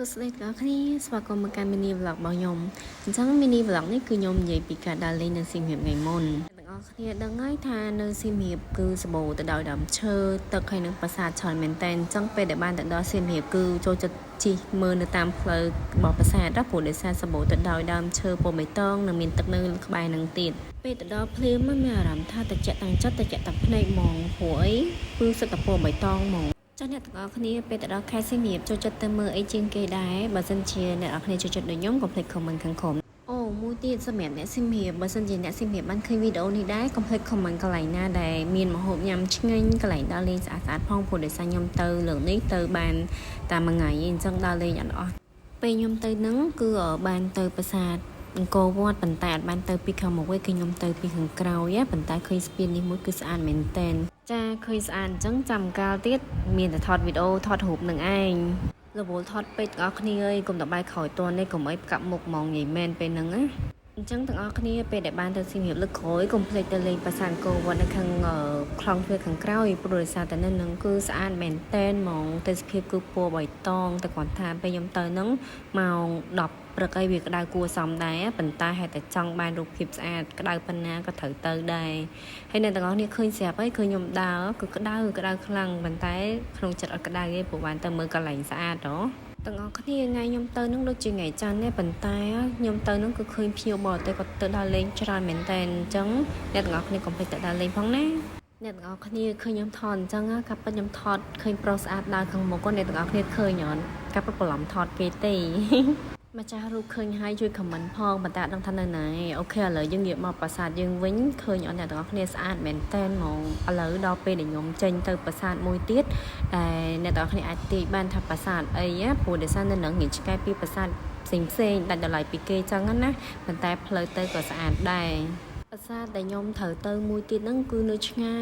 សួស្តីទាំងអស់គ្នាស្វាគមន៍មកកាន់ mini vlog របស់ខ្ញុំអញ្ចឹង mini vlog នេះគឺខ្ញុំនិយាយពីការដើរលេងនៅសៀមរាបថ្ងៃមុនទាំងអស់គ្នាដឹងហើយថានៅសៀមរាបគឺសម្បូរទៅដោយដើមឈើទឹកហើយនឹងប្រាសាទច្រើនមែនតើអញ្ចឹងពេលដែលបានទៅដល់សៀមរាបគឺចូលចិត្តជិះមើលនៅតាមផ្លូវរបស់ប្រាសាទព្រោះដោយសារសម្បូរទៅដោយដើមឈើពណ៌បៃតងនិងមានទឹកនៅក្បែរនឹងទៀតពេលទៅដល់ភ្លាមមានអារម្មណ៍ថាត្រជាក់ទាំងចិត្តត្រជាក់ទាំងភ្នែកហ្មងព្រោះអីគឺសិតតែពណ៌បៃតងហ្មងចាស់អ្នកទាំងអស់គ្នាពេលទៅដល់ខេត្តសៀមរាបចូលចិត្តទៅមើលអីជាងគេដែរបើសិនជាអ្នកនរគ្នាចូលចិត្តដូចខ្ញុំកុំភ្លេច comment ខាងក្រោមអូមួយទៀតសម្រាប់អ្នកសៀមរាបបើសិនជាអ្នកសៀមរាបបានឃើញវីដេអូនេះដែរកុំភ្លេច comment កន្លែងណាដែលមានម្ហូបញ៉ាំឆ្ងាញ់កន្លែងដើរលេងស្អាតៗផងព្រោះដោយសារខ្ញុំទៅលើកនេះទៅបានតាមមួយថ្ងៃអញ្ចឹងដើរលេងអត់អស់ពេលខ្ញុំទៅនឹងគឺបានទៅប្រាសាទអង្គរវត្តប៉ុន្តែអត់បានទៅពីខាងមុខទេគឺខ្ញុំទៅពីខាងក្រោយប៉ុន្តែឃើញស្ពាននេះមួយគឺស្អាតមែនតើចាឃើញស្អាតអញ្ចឹងចាំកាលទៀតមានតែថតវីដេអូថតរូបនឹងឯងរវល់ថតពេកទាំងអស់គ្នាអើយកុំតបាយក្រោយតនេះកុំអីផ្កាប់មុខហ្មងនិយាយមែនពេលហ្នឹងណាអញ្ចឹងទាំងអស់គ្នាពេលដែលបានទៅសៀមរាបលើកក្រោយកុំភ្លេចទៅលេងប្រាសាទអង្គរវត្តនៅខាងខ្លងទ្វារខាងក្រោយព្រោះដោយសារតែនៅនឹងគឺស្អាតមែនតែនហ្មងទេសភាពគឺពណ៌បៃតងតែគាត់ថាពេលខ្ញុំទៅហ្នឹងម៉ោង10ព្រឹកអីវាក្តៅគួរសមដែរប៉ុន្តែហេតុតែចង់បានរូបភាពស្អាតក្តៅប៉ុណ្ណាក៏ត្រូវទៅដែរហើយអ្នកទាំងអស់គ្នាឃើញស្រាប់ហើយឃើញខ្ញុំដើរគឺក្តៅខ្លាំងប៉ុន្តែក្នុងចិត្តអត់ក្តៅទេព្រោះបានទៅមើលកន្លែងស្អាតហ៎ទាំងអស់គ្នាថ្ងៃខ្ញុំទៅនឹងដូចជាថ្ងៃច័ន្ទទេប៉ុន្តែខ្ញុំទៅនឹងគឺឃើញភ្ញៀវបរទេសគាត់ទៅដើរលេងច្រើនមែនតើអញ្ចឹងអ្នកទាំងអស់គ្នាកុំភ្លេចទៅដើរលេងផងណាអ្នកទាំងអស់គ្នាឃើញខ្ញុំថតអញ្ចឹងកាប់ពិតខ្ញុំថតឃើញប្រុសស្អាតដើរខាងមុខគាត់អ្នកទាំងអស់គ្នាឃើញអត់កាប់ពិតច្រឡំថតគេទេម្ចាស់រូបឃើញហើយជួយ comment ផងប៉ុន្តែអត់ដឹងថានៅណាអូខេឥឡូវយើងងាកមកប្រាសាទយើងវិញឃើញអត់អ្នកទាំងអស់គ្នាស្អាតមែនតើហ្មងឥឡូវដល់ពេលដែលខ្ញុំចេញទៅប្រាសាទមួយទៀតតែអ្នកទាំងអស់គ្នាអាចទាយបានថាប្រាសាទអីព្រោះដោយសារនៅនឹងងាយឆ្កែពីប្រាសាទផ្សេងដាច់ដល់ឡៃពីគេចឹងណាប៉ុន្តែផ្លូវទៅក៏ស្អាតដែរប្រាសាទដែលខ្ញុំត្រូវទៅមួយទៀតហ្នឹងគឺនៅឆ្ងា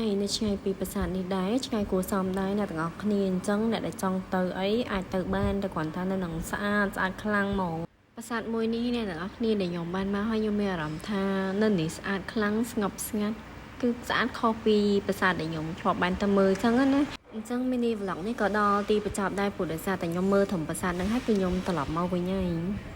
យពីប្រាសាទនេះដែរឆ្ងាយគួរសមដែរអ្នកទាំងអស់គ្នាអញ្ចឹងអ្នកដែលចង់ទៅអីអាចទៅបានតែគ្រាន់តែនៅនឹងស្អាតខ្លាំងហ្មងប្រាសាទមួយនេះអ្នកទាំងអស់គ្នាដែលខ្ញុំបានមកហើយខ្ញុំមានអារម្មណ៍ថានៅនេះស្អាតខ្លាំងស្ងប់ស្ងាត់គឺស្អាតខុសពីប្រាសាទដែលខ្ញុំធ្លាប់បានទៅមើលចឹងណាអញ្ចឹង mini vlog នេះក៏ដល់ទីបញ្ចប់ដែរព្រោះដោយសារតែខ្ញុំមើលធំប្រាសាទហ្នឹងហើយគឺខ្ញុំត្រឡប់មកវិញហើយ